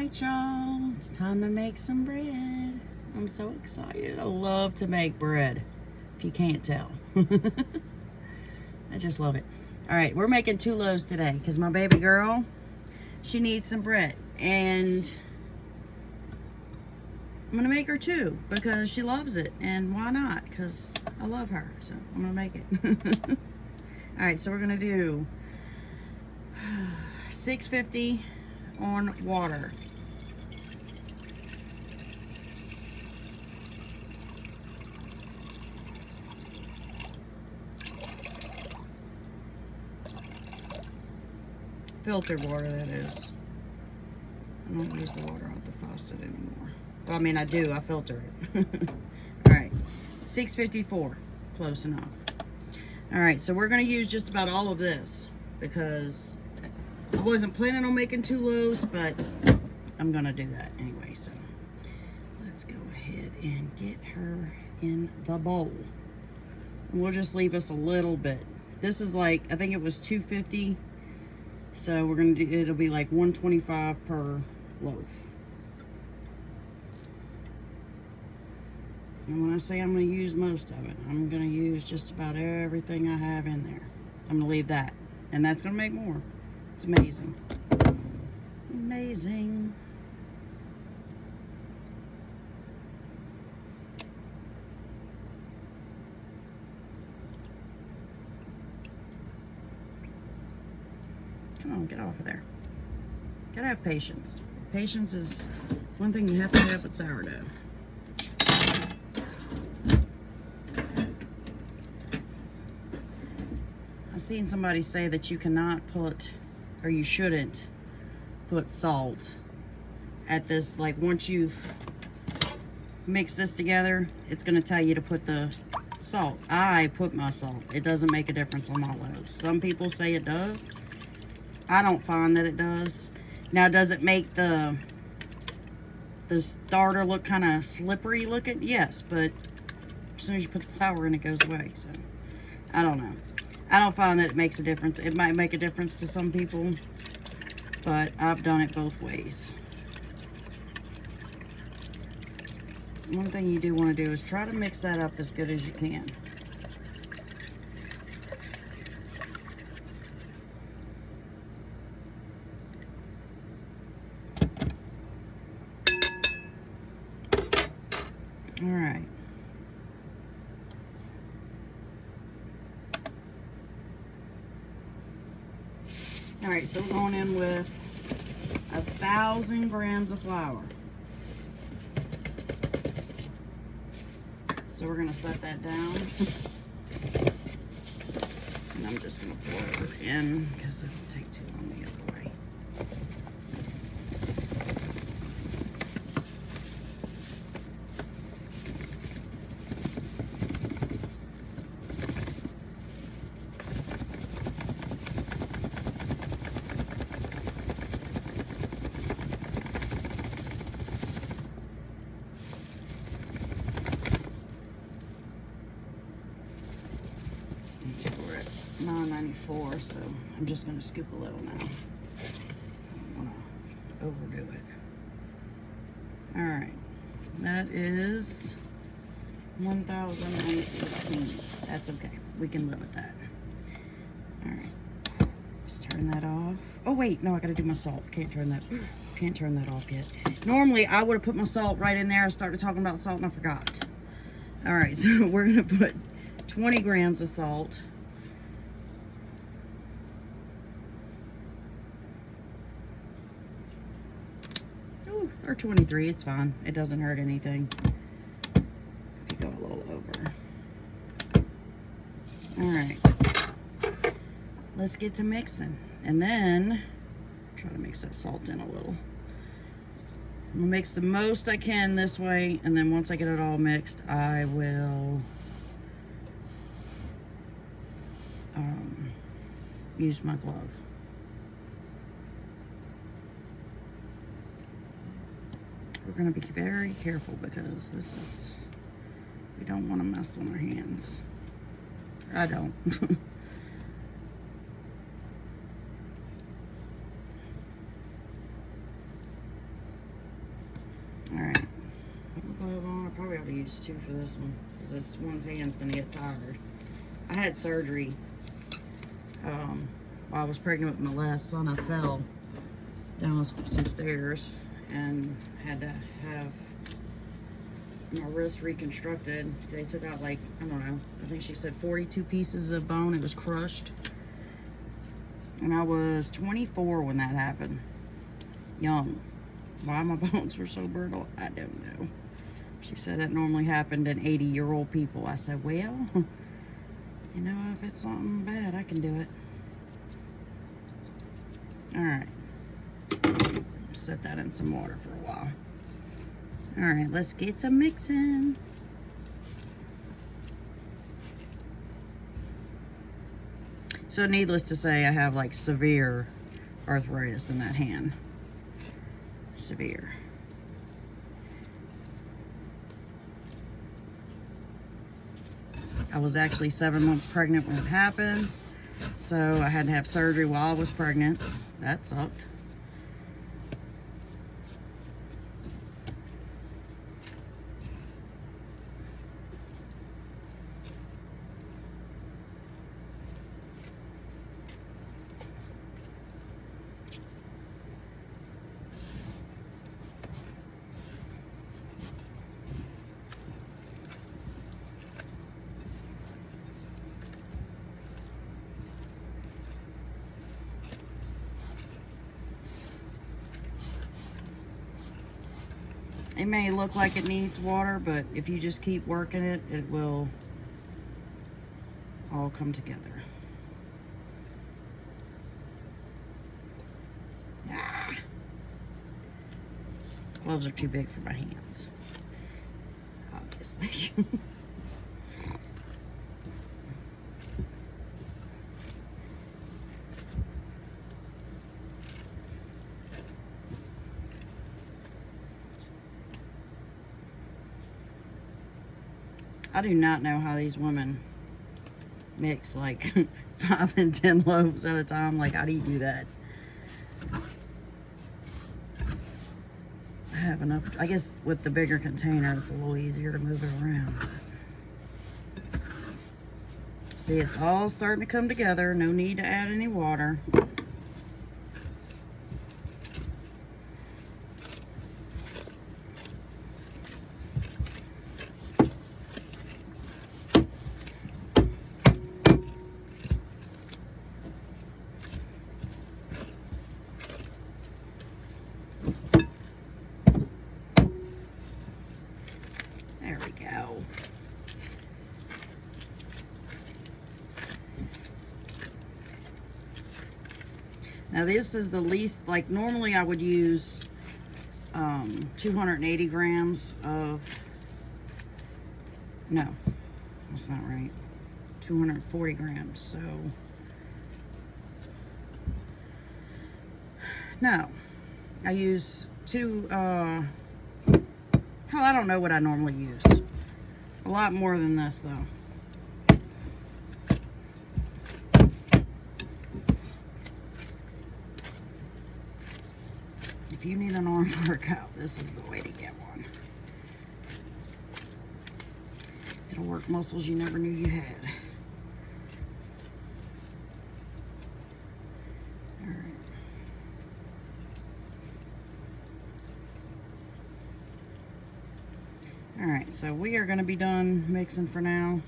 right, y'all, it's time to make some bread. I'm so excited. I love to make bread, if you can't tell. I just love it. All right, we're making 2 loaves today because my baby girl, she needs some bread. And I'm gonna make her 2 because she loves it. And why not? Because I love her, so I'm gonna make it. All right, so we're gonna do 650 on water. Filtered water, that is. I don't use the water out the faucet anymore. Well, I mean, I do. I filter it. All right, 654, close enough. All right, so we're gonna use just about all of this because I wasn't planning on making 2 loaves, but I'm gonna do that anyway. So let's go ahead and get her in the bowl. And we'll just leave us a little bit. This is like, I think it was 250. So we're gonna do, it'll be like 125 per loaf. And when I say I'm gonna use most of it, I'm gonna use just about everything I have in there. I'm gonna leave that, and that's gonna make more. It's amazing. Amazing. Come on, get off of there. Gotta have patience. Patience is one thing you have to have with sourdough. I've seen somebody say that you cannot put, or you shouldn't put salt at this, like once you've mixed this together, it's gonna tell you to put the salt. I put my salt. It doesn't make a difference on my loaves. Some people say it does. I don't find that it does. Now, does it make the starter look kind of slippery looking? Yes, but as soon as you put the flour in, it goes away. So, I don't know. I don't find that it makes a difference. It might make a difference to some people, but I've done it both ways. One thing you do want to do is try to mix that up as good as you can. All right. All right, so we're going in with 1,000 grams of flour. So we're gonna set that down. And I'm just gonna pour it in because it'll take too long the other way. We're at $9.94, so I'm just going to scoop a little now. I don't want to overdo it. All right, that is 1,015. That's okay. We can live with that. All right, let's turn that off. Oh wait, no, I got to do my salt. Can't turn that off yet. Normally, I would have put my salt right in there. I started talking about salt and I forgot. All right, so we're going to put 20 grams of salt. Ooh, or 23, it's fine. It doesn't hurt anything if you go a little over. All right, let's get to mixing. And then, try to mix that salt in a little. I'm gonna mix the most I can this way, and then once I get it all mixed, I will use my glove. We're gonna be very careful because this is, we don't want to mess on our hands. I don't. probably ought to use 2 for this one, because this one's hand's gonna get tired. I had surgery while I was pregnant with my last son. I fell down some stairs and had to have my wrist reconstructed. They took out, like, I don't know, I think she said 42 pieces of bone. It was crushed. And I was 24 when that happened. Young. Why my bones were so brittle, I don't know. She said that normally happened in 80-year-old people. I said, well, you know, if it's something bad, I can do it. Alright. Set that in some water for a while. Alright, let's get to mixing. So needless to say, I have like severe arthritis in that hand. Severe. I was actually 7 months pregnant when it happened. So I had to have surgery while I was pregnant. That sucked. It may look like it needs water, but if you just keep working it, it will all come together. Ah. Gloves are too big for my hands, obviously. I do not know how these women mix like 5 and 10 loaves at a time. Like, how do you do that? I have enough. I guess with the bigger container, it's a little easier to move it around. See, it's all starting to come together. No need to add any water. Now this is the least, like normally I would use 280 grams of, no, that's not right, 240 grams, so, no, I use hell, I don't know what I normally use, a lot more than this though. If you need an arm workout, this is the way to get one. It'll work muscles you never knew you had. All right. All right, so we are going to be done mixing for now.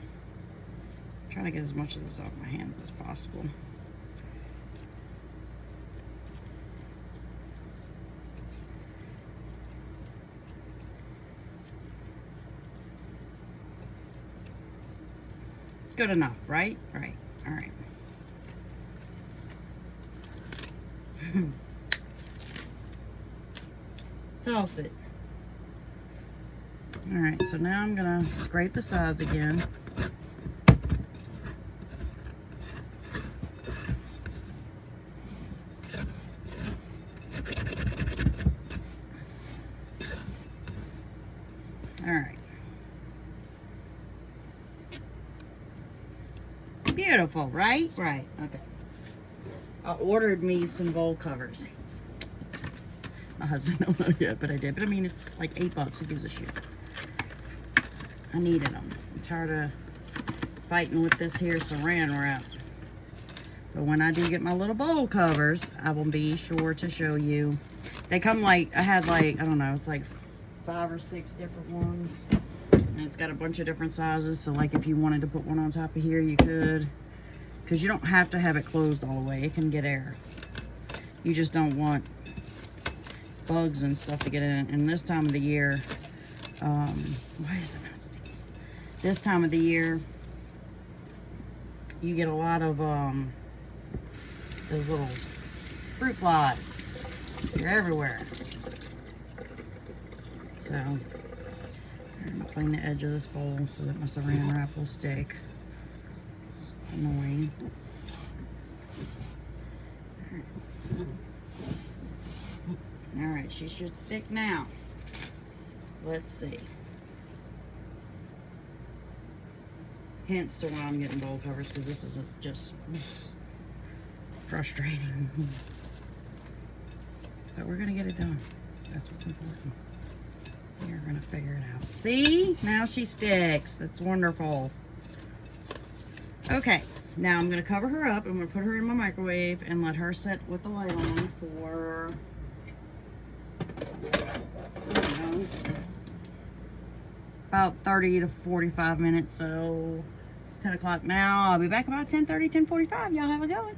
Try to get as much of this off my hands as possible. Good enough, right? Right. All right. Toss it. All right, so now I'm gonna scrape the sides again. All right. Beautiful, right? Right, okay. I ordered me some bowl covers. My husband don't know yet, but I did. But I mean, it's like $8. Who gives a shit? I needed them. I'm tired of fighting with this here saran wrap. But when I do get my little bowl covers, I will be sure to show you. They come like, I had like, I don't know, it's like 5 or 6 different ones. And it's got a bunch of different sizes. So like if you wanted to put one on top of here, you could. Because you don't have to have it closed all the way. It can get air. You just don't want bugs and stuff to get in. And this time of the year, why is it not sticking? This time of the year, you get a lot of those little fruit flies. They're everywhere. So I'm gonna clean the edge of this bowl so that my saran wrap will stick. It's annoying. All right, she should stick now. Let's see. Hence to why I'm getting bowl covers, because this is just frustrating. But we're gonna get it done. That's what's important. We're gonna figure it out. See? Now she sticks. That's wonderful. Okay, now I'm gonna cover her up. I'm gonna put her in my microwave and let her sit with the light on for, I don't know, about 30 to 45 minutes. So it's 10 o'clock now. I'll be back about 10:30, 10:45. Y'all have a good one.